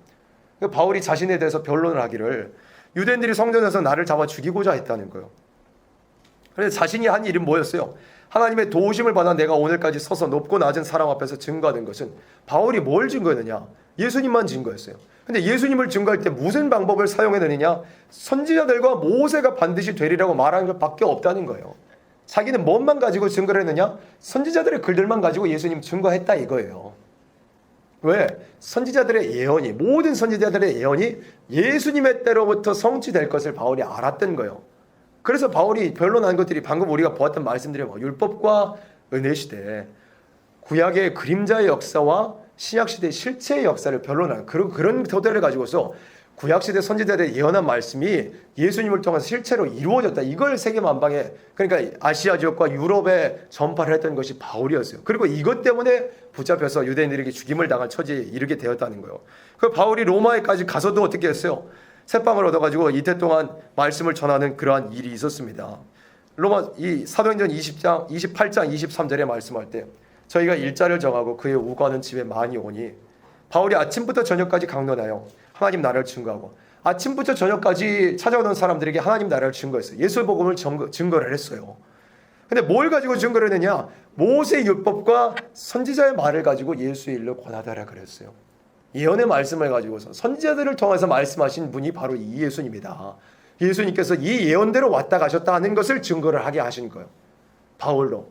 바울이 자신에 대해서 변론을 하기를 유대인들이 성전에서 나를 잡아 죽이고자 했다는 거예요. 그런데 자신이 한 일은 뭐였어요? 하나님의 도우심을 받아 내가 오늘까지 서서 높고 낮은 사람 앞에서 증거하는 것은 바울이 뭘 증거했느냐? 예수님만 증거했어요. 근데 예수님을 증거할 때 무슨 방법을 사용해내느냐? 선지자들과 모세가 반드시 되리라고 말하는 것밖에 없다는 거예요. 자기는 뭔만 가지고 증거를 했느냐? 선지자들의 글들만 가지고 예수님 증거했다 이거예요. 왜? 선지자들의 예언이, 모든 선지자들의 예언이 예수님의 때로부터 성취될 것을 바울이 알았던 거예요. 그래서 바울이 변론한 것들이 방금 우리가 보았던 말씀들이 율법과 은혜 시대, 구약의 그림자의 역사와 신약 시대의 실체의 역사를 변론하는 그런 토대를 가지고서 구약 시대 선지자들의 예언한 말씀이 예수님을 통해서 실체로 이루어졌다. 이걸 세계 만방에, 그러니까 아시아 지역과 유럽에 전파를 했던 것이 바울이었어요. 그리고 이것 때문에 붙잡혀서 유대인들에게 죽임을 당할 처지에 이르게 되었다는 거예요. 그 바울이 로마에까지 가서도 어떻게 했어요? 새빵을 얻어가지고 이태 동안 말씀을 전하는 그러한 일이 있었습니다. 로마 이 사도행전 28장 23절에 말씀할 때 저희가 일자를 정하고 그의 우거하는 집에 많이 오니 바울이 아침부터 저녁까지 강론하여 하나님 나라를 증거하고 아침부터 저녁까지 찾아오는 사람들에게 하나님 나라를 증거했어요. 예수 복음을 증거를 했어요. 근데 뭘 가지고 증거를 했느냐? 모세 율법과 선지자의 말을 가지고 예수의 일로 권하다라 그랬어요. 예언의 말씀을 가지고서 선지자들을 통해서 말씀하신 분이 바로 이 예수님이다. 예수님께서 이 예언대로 왔다 가셨다 하는 것을 증거를 하게 하신 거예요. 바울로.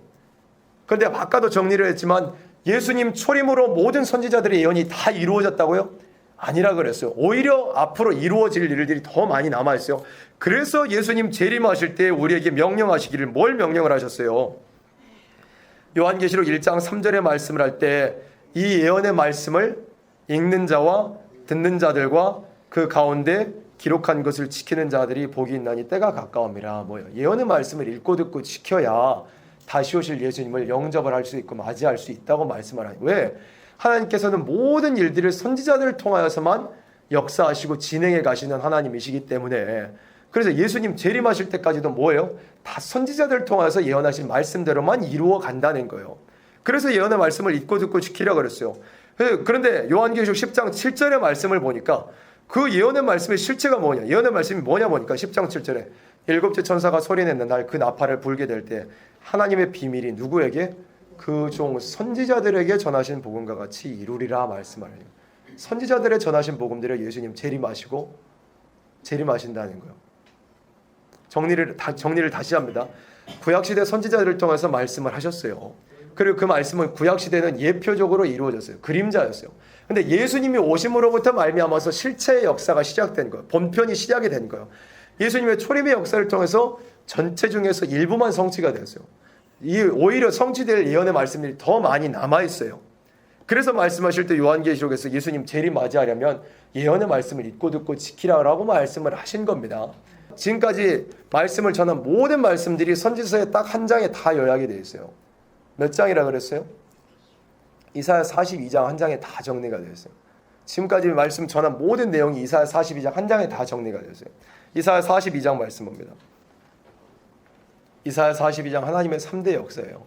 그런데 아까도 정리를 했지만 예수님 초림으로 모든 선지자들의 예언이 다 이루어졌다고요? 아니라 그랬어요. 오히려 앞으로 이루어질 일들이 더 많이 남아있어요. 그래서 예수님 재림하실 때 우리에게 명령하시기를 뭘 명령을 하셨어요? 요한계시록 1장 3절의 말씀을 할 때 이 예언의 말씀을 읽는 자와 듣는 자들과 그 가운데 기록한 것을 지키는 자들이 복이 있나니 때가 가까움이라. 뭐요? 예언의 말씀을 읽고 듣고 지켜야 다시 오실 예수님을 영접을 할 수 있고 맞이할 수 있다고 말씀을 하니. 왜? 하나님께서는 모든 일들을 선지자들을 통하여서만 역사하시고 진행해 가시는 하나님이시기 때문에, 그래서 예수님 재림하실 때까지도 뭐예요? 다 선지자들을 통해서 예언하신 말씀대로만 이루어 간다는 거예요. 그래서 예언의 말씀을 읽고 듣고 지키라고 그랬어요. 그런데 요한계시록 10장 7절의 말씀을 보니까 그 예언의 말씀의 실체가 뭐냐? 예언의 말씀이 뭐냐 보니까 10장 7절에 일곱째 천사가 소리내는 날 그 나팔을 불게 될 때 하나님의 비밀이 누구에게? 그 종 선지자들에게 전하신 복음과 같이 이루리라 말씀하래요. 선지자들의 전하신 복음들을 예수님 재림하시고 재림하신다는 거예요. 정리를 다시 합니다. 구약시대 선지자들을 통해서 말씀을 하셨어요. 그리고 그 말씀은 구약시대는 예표적으로 이루어졌어요. 그림자였어요. 근데 예수님이 오심으로부터 말미암아서 실체의 역사가 시작된 거예요. 본편이 시작이 된 거예요. 예수님의 초림의 역사를 통해서 전체 중에서 일부만 성취가 되었어요. 오히려 성취될 예언의 말씀들이 더 많이 남아있어요. 그래서 말씀하실 때 요한계시록에서 예수님 재림 맞이하려면 예언의 말씀을 읽고 듣고 지키라고 말씀을 하신 겁니다. 지금까지 말씀을 전한 모든 말씀들이 선지서의 딱 한 장에 다 요약이 되어 있어요. 몇 장이라 그랬어요? 이사야 42장 한 장에 다 정리가 되어 있어요. 지금까지 말씀 전한 모든 내용이 이사야 42장 한 장에 다 정리가 되어 있어요. 이사야 42장 말씀 봅니다. 이사야 42장 하나님의 3대 역사예요.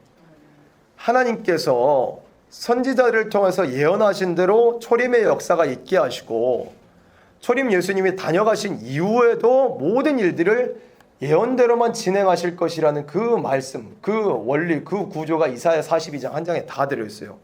하나님께서 선지자를 통해서 예언하신 대로 초림의 역사가 있게 하시고 초림 예수님이 다녀가신 이후에도 모든 일들을 예언대로만 진행하실 것이라는 그 말씀, 그 원리, 그 구조가 이사야 42장 한 장에 다 들어있어요.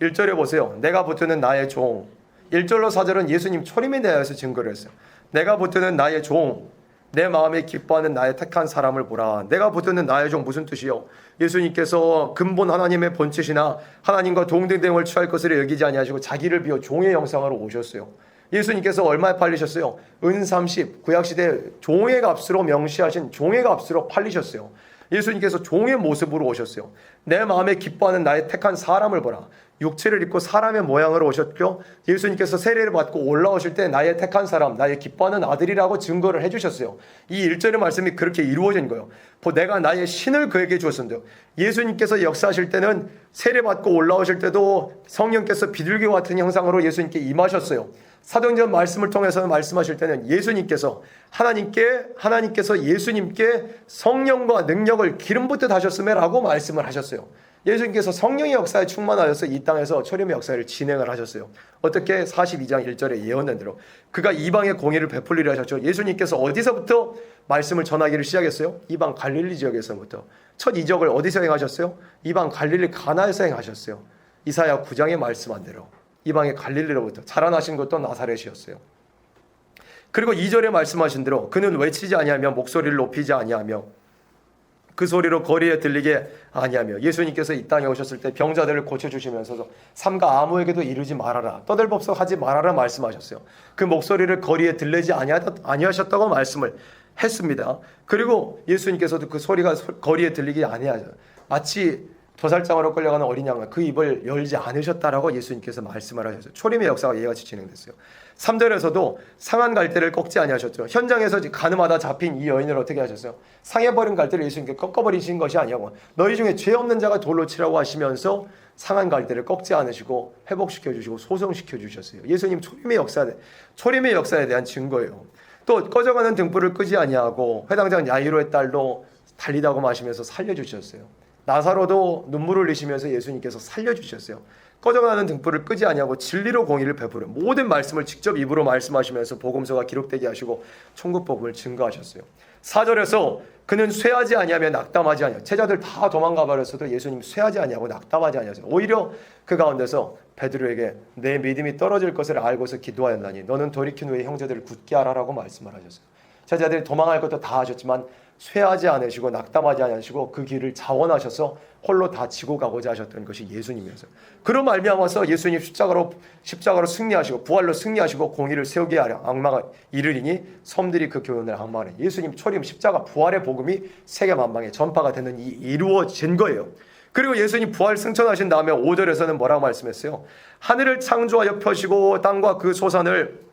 1절에 보세요. 내가 붙드는 나의 종. 1절로 4절은 예수님 초림에 대해서 증거를 했어요. 내가 붙드는 나의 종, 내 마음에 기뻐하는 나의 택한 사람을 보라. 내가 붙드는 나의 종 무슨 뜻이요? 예수님께서 근본 하나님의 본체시나 하나님과 동등됨을 취할 것을 여기지 아니하시고 자기를 비워 종의 형상으로 오셨어요. 예수님께서 얼마에 팔리셨어요? 은 30, 구약시대 종의 값으로 명시하신 종의 값으로 팔리셨어요. 예수님께서 종의 모습으로 오셨어요. 내 마음에 기뻐하는 나의 택한 사람을 보라. 육체를 입고 사람의 모양으로 오셨죠. 예수님께서 세례를 받고 올라오실 때 나의 택한 사람, 나의 기뻐하는 아들이라고 증거를 해주셨어요. 이 1절의 말씀이 그렇게 이루어진 거예요. 내가 나의 신을 그에게 주었는데요. 예수님께서 역사하실 때는 세례 받고 올라오실 때도 성령께서 비둘기 같은 형상으로 예수님께 임하셨어요. 사도행전 말씀을 통해서 말씀하실 때는 예수님께서 하나님께서 예수님께 성령과 능력을 기름 붓듯 하셨음에라고 말씀을 하셨어요. 예수님께서 성령의 역사에 충만하셔서 이 땅에서 초림의 역사를 진행을 하셨어요. 어떻게? 42장 1절에 예언한 대로 그가 이방의 공의를 베풀리라 하셨죠. 예수님께서 어디서부터 말씀을 전하기를 시작했어요? 이방 갈릴리 지역에서부터. 첫 이적을 어디서 행하셨어요? 이방 갈릴리 가나에서 행하셨어요. 이사야 9장에 말씀한 대로 이방의 갈릴리로부터 자라나신 것도 나사렛이었어요. 그리고 2절에 말씀하신 대로 그는 외치지 아니하며 목소리를 높이지 아니하며 그 소리로 거리에 들리게 아니하며 예수님께서 이 땅에 오셨을 때 병자들을 고쳐주시면서도 삼가 아무에게도 이르지 말아라, 떠들법석 하지 말아라 말씀하셨어요. 그 목소리를 거리에 들리지 아니하셨다고 말씀을 했습니다. 그리고 예수님께서도 그 소리가 거리에 들리지 아니하죠. 마치 도살장으로 끌려가는 어린 양은 그 입을 열지 않으셨다라고 예수님께서 말씀을 하셨어요. 초림의 역사가 이같이 진행됐어요. 3절에서도 상한 갈대를 꺾지 아니하셨죠. 현장에서 가늠하다 잡힌 이 여인을 어떻게 하셨어요? 상해버린 갈대를 예수님께 꺾어버리신 것이 아니고 너희 중에 죄 없는 자가 돌로 치라고 하시면서 상한 갈대를 꺾지 않으시고 회복시켜 주시고 소성시켜 주셨어요. 예수님 초림의 역사에 대한 증거예요. 또 꺼져가는 등불을 끄지 아니하고 회당장 야이로의 딸도 달리다고 마시면서 살려주셨어요. 나사로도 눈물을 흘리시면서 예수님께서 살려주셨어요. 꺼져가는 등불을 끄지 아니하고 진리로 공의를 베풀어 모든 말씀을 직접 입으로 말씀하시면서 복음서가 기록되게 하시고 천국 복음을 증거하셨어요. 4절에서 그는 쇠하지 아니하며 낙담하지 아니하고 제자들 다 도망가 버렸어도 예수님 쇠하지 아니하고 낙담하지 아니하세요. 오히려 그 가운데서 베드로에게 내 믿음이 떨어질 것을 알고서 기도하였나니 너는 돌이킨 후에 형제들을 굳게 하라라고 말씀을 하셨어요. 제자들이 도망할 것도 다 하셨지만 쇠하지 않으시고 낙담하지 않으시고 그 길을 자원하셔서 홀로 다 지고 가고자 하셨던 것이 예수님이었어요. 그로 말미암아서 예수님 십자가로 승리하시고 부활로 승리하시고 공의를 세우게 하려 악마가 이르리니 섬들이 그 교훈을 악마하네. 예수님 초림 십자가 부활의 복음이 세계 만방에 전파가 되는 이 이루어진 거예요. 그리고 예수님 부활 승천하신 다음에 5절에서는 뭐라고 말씀했어요? 하늘을 창조하여 펴시고 땅과 그 소산을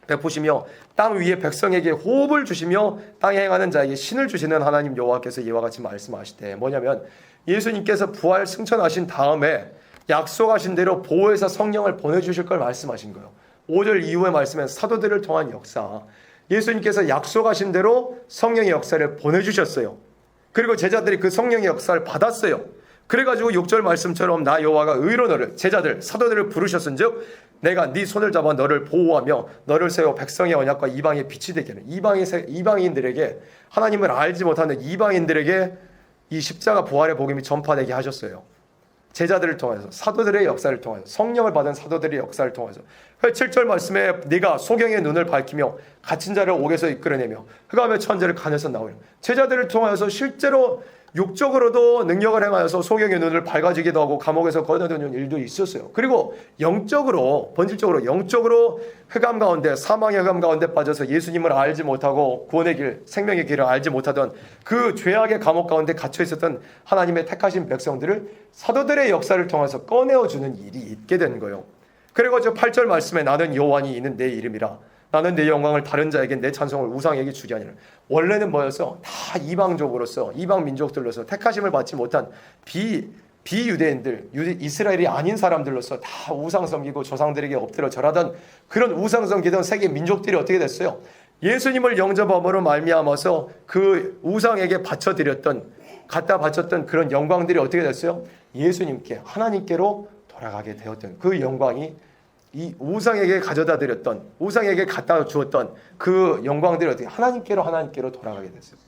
베푸시며 땅 위에 백성에게 호흡을 주시며 땅에 행하는 자에게 신을 주시는 하나님 여호와께서 이와 같이 말씀하시되 뭐냐면 예수님께서 부활 승천하신 다음에 약속하신 대로 보혜사 성령을 보내주실 걸 말씀하신 거예요. 5절 이후의 말씀엔 사도들을 통한 역사, 예수님께서 약속하신 대로 성령의 역사를 보내주셨어요. 그리고 제자들이 그 성령의 역사를 받았어요. 그래가지고 6절 말씀처럼 나 여호와가 의로 너를 제자들 사도들을 부르셨은즉 내가 네 손을 잡아 너를 보호하며 너를 세워 백성의 언약과 이방의 빛이 되게 하는 이방인들에게 하나님을 알지 못하는 이방인들에게 이 십자가 부활의 복음이 전파되게 하셨어요. 제자들을 통해서 사도들의 역사를 통해서 성령을 받은 사도들의 역사를 통해서 7절 말씀에 네가 소경의 눈을 밝히며 갇힌 자를 옥에서 이끌어내며 흑암의 천재를 간에서 나오려 제자들을 통해서 실제로 육적으로도 능력을 행하여서 소경의 눈을 밝아지기도 하고 감옥에서 꺼내드는 일도 있었어요. 그리고 본질적으로 영적으로 흑암 가운데 사망의 흑암 가운데 빠져서 예수님을 알지 못하고 구원의 길 생명의 길을 알지 못하던 그 죄악의 감옥 가운데 갇혀 있었던 하나님의 택하신 백성들을 사도들의 역사를 통해서 꺼내어주는 일이 있게 된 거예요. 그리고 저 8절 말씀에 나는 여호와니 이는 내 이름이라 나는 내 영광을 다른 자에게 내 찬송을 우상에게 주지 아니라. 원래는 뭐였어? 다 이방족으로서 이방 민족들로서 택하심을 받지 못한 비유대인들 이스라엘이 아닌 사람들로서 다 우상 섬기고 조상들에게 엎드려 절하던 그런 우상 섬기던 세계 민족들이 어떻게 됐어요? 예수님을 영접함으로 말미암아서 그 우상에게 갖다 바쳤던 그런 영광들이 어떻게 됐어요? 예수님께 하나님께로 돌아가게 되었던 그 영광이 이 우상에게 가져다 드렸던 우상에게 갖다 주었던 그 영광들이 어떻게 하나님께로 돌아가게 됐어요.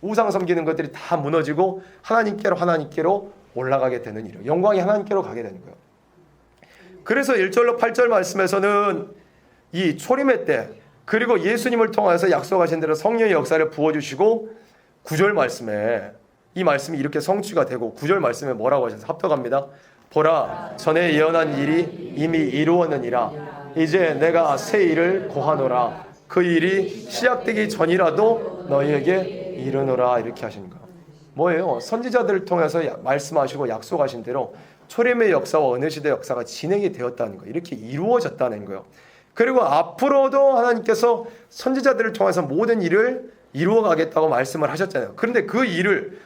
우상 섬기는 것들이 다 무너지고 하나님께로 올라가게 되는 일, 영광이 하나님께로 가게 되는 거예요. 그래서 1절로 8절 말씀에서는 이 초림의 때 그리고 예수님을 통해서 약속하신 대로 성령의 역사를 부어주시고 9절 말씀에 이 말씀이 이렇게 성취가 되고 9절 말씀에 뭐라고 하셨어요? 합독합니다. 보라 전에 예언한 일이 이미 이루었느니라 이제 내가 새 일을 고하노라 그 일이 시작되기 전이라도 너희에게 이르노라 이렇게 하신 거예요. 뭐예요? 선지자들을 통해서 말씀하시고 약속하신 대로 초림의 역사와 어느 시대 역사가 진행이 되었다는 거예요. 이렇게 이루어졌다는 거예요. 그리고 앞으로도 하나님께서 선지자들을 통해서 모든 일을 이루어가겠다고 말씀을 하셨잖아요. 그런데 그 일을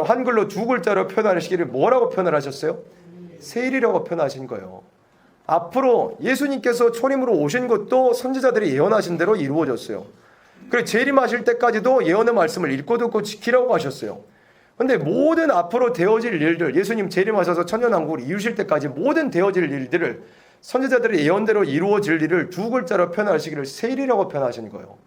한글로 두 글자로 표현하시기를 뭐라고 표현을 하셨어요? 새 일이라고 표현하신 거예요. 앞으로 예수님께서 초림으로 오신 것도 선지자들이 예언하신 대로 이루어졌어요. 그리고 재림하실 때까지도 예언의 말씀을 읽고 듣고 지키라고 하셨어요. 근데 모든 앞으로 되어질 일들, 예수님 재림하셔서 천년왕국을 이루실 때까지 모든 되어질 일들을 선지자들의 예언대로 이루어질 일을 두 글자로 표현하시기를 세일이라고 표현하신 거예요.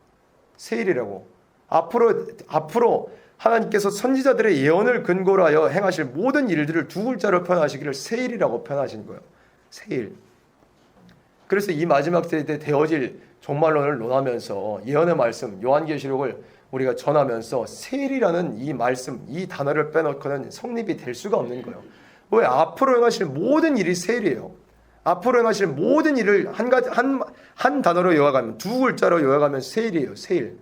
세일이라고. 앞으로 하나님께서 선지자들의 예언을 근거로 하여 행하실 모든 일들을 두 글자로 표현하시기를 세일이라고 표현하신 거예요. 세일. 그래서 이 마지막 때에 되어질 종말론을 논하면서 예언의 말씀, 요한계시록을 우리가 전하면서 세일이라는 이 말씀, 이 단어를 빼놓고는 성립이 될 수가 없는 거예요. 왜? 앞으로 행하실 모든 일이 세일이에요. 앞으로 행하실 모든 일을 한 단어로 요약하면, 두 글자로 요약하면 세일이에요. 세일.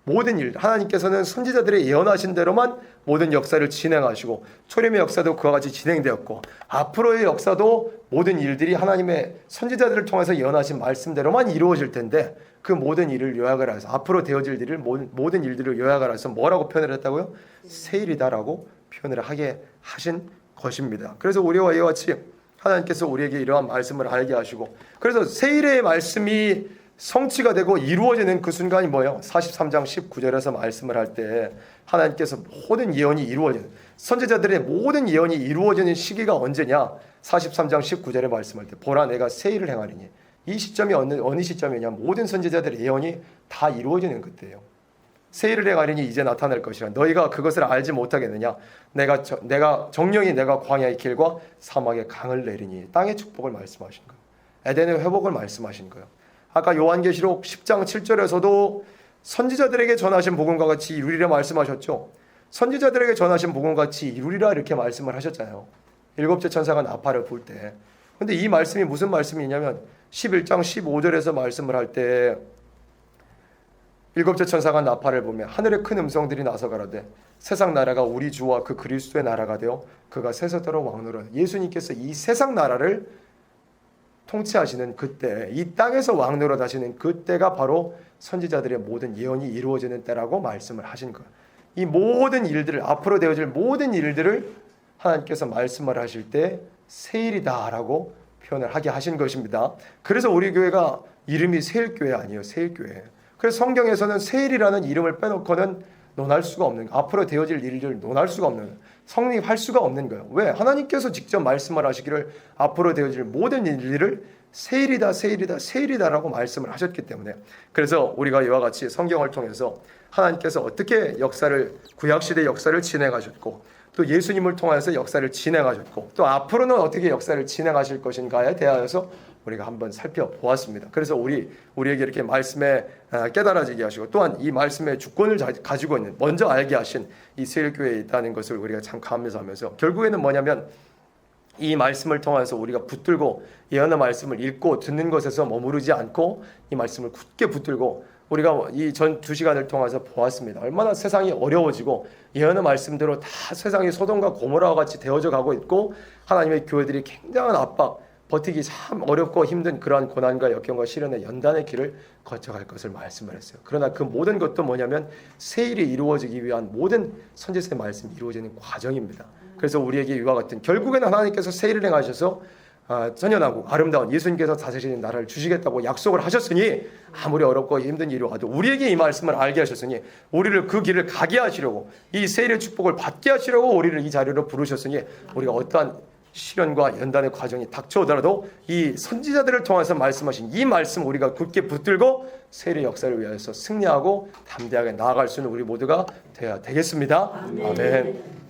모든 일, 하나님께서는 선지자들의 예언하신 대로만 모든 역사를 진행하시고 초림의 역사도 그와 같이 진행되었고 앞으로의 역사도 모든 일들이 하나님의 선지자들을 통해서 예언하신 말씀대로만 이루어질 텐데 그 모든 일을 요약을 해서 앞으로 되어질 일을 모든 일들을 요약을 해서 뭐라고 표현을 했다고요? 세일이다라고 표현을 하게 하신 것입니다. 그래서 우리와 이와 같이 하나님께서 우리에게 이러한 말씀을 알게 하시고 그래서 세일의 말씀이 성취가 되고 이루어지는 그 순간이 뭐예요? 43장 19절에서 말씀을 할 때 하나님께서 모든 예언이 이루어지는 선지자들의 모든 예언이 이루어지는 시기가 언제냐? 43장 19절에 말씀할 때 보라 내가 세일을 행하리니 이 시점이 어느 시점이냐? 모든 선지자들의 예언이 다 이루어지는 그때예요. 세일을 행하리니 이제 나타날 것이라 너희가 그것을 알지 못하겠느냐? 내가 정령이 내가 광야의 길과 사막의 강을 내리니 땅의 축복을 말씀하신 거예요. 에덴의 회복을 말씀하신 거예요. 아까 요한계시록 10장 7절에서도 선지자들에게 전하신 복음과 같이 이루리라 말씀하셨죠. 선지자들에게 전하신 복음과 같이 이루리라 이렇게 말씀을 하셨잖아요. 일곱째 천사가 나팔을 불 때. 근데 이 말씀이 무슨 말씀이냐면 11장 15절에서 말씀을 할 때 일곱째 천사가 나팔을 불며 하늘에 큰 음성들이 나서 가라되 세상 나라가 우리 주와 그 그리스도의 나라가 되어 그가 세세토록 왕노라. 예수님께서 이 세상 나라를 통치하시는 그때, 이 땅에서 왕노릇 하시는 그때가 바로 선지자들의 모든 예언이 이루어지는 때라고 말씀을 하신 거예요. 이 모든 일들을, 앞으로 되어질 모든 일들을 하나님께서 말씀을 하실 때 세일이다라고 표현을 하게 하신 것입니다. 그래서 우리 교회가 이름이 세일교회 아니에요. 세일교회. 그래서 성경에서는 세일이라는 이름을 빼놓고는 논할 수가 없는 거예요. 앞으로 되어질 일을 논할 수가 없는 거예요. 성립할 수가 없는 거예요. 왜? 하나님께서 직접 말씀을 하시기를 앞으로 되어질 모든 일들을 세일이다 세일이다 세일이다라고 말씀을 하셨기 때문에 그래서 우리가 이와 같이 성경을 통해서 하나님께서 어떻게 구약시대 역사를 진행하셨고 또 예수님을 통해서 역사를 진행하셨고 또 앞으로는 어떻게 역사를 진행하실 것인가에 대하여서 우리가 한번 살펴보았습니다. 그래서 우리에게 이렇게 말씀에 깨달아지게 하시고 또한 이 말씀의 주권을 가지고 있는 먼저 알게 하신 이 세일교회에 있다는 것을 우리가 참 감사하면서 결국에는 뭐냐면 이 말씀을 통해서 우리가 붙들고 예언의 말씀을 읽고 듣는 것에서 머무르지 않고 이 말씀을 굳게 붙들고 우리가 이 전 2시간을 통해서 보았습니다. 얼마나 세상이 어려워지고 예언의 말씀대로 다 세상이 소돔과 고모라와 같이 되어져 가고 있고 하나님의 교회들이 굉장한 압박 버티기 참 어렵고 힘든 그러한 고난과 역경과 시련의 연단의 길을 거쳐갈 것을 말씀을 했어요. 그러나 그 모든 것도 뭐냐면 세일이 이루어지기 위한 모든 선지서의 말씀이 이루어지는 과정입니다. 그래서 우리에게 이와 같은 결국에는 하나님께서 세일을 행하셔서 천연하고 아름다운 예수님께서 다스리는 나라를 주시겠다고 약속을 하셨으니 아무리 어렵고 힘든 일이 와도 우리에게 이 말씀을 알게 하셨으니 우리를 그 길을 가게 하시려고 이 세일의 축복을 받게 하시려고 우리를 이 자리로 부르셨으니 우리가 어떠한 시련과 연단의 과정이 닥쳐오더라도 이 선지자들을 통해서 말씀하신 이 말씀 우리가 굳게 붙들고 세일의 역사를 위하여서 승리하고 담대하게 나아갈 수 있는 우리 모두가 되어야 되겠습니다. 아멘.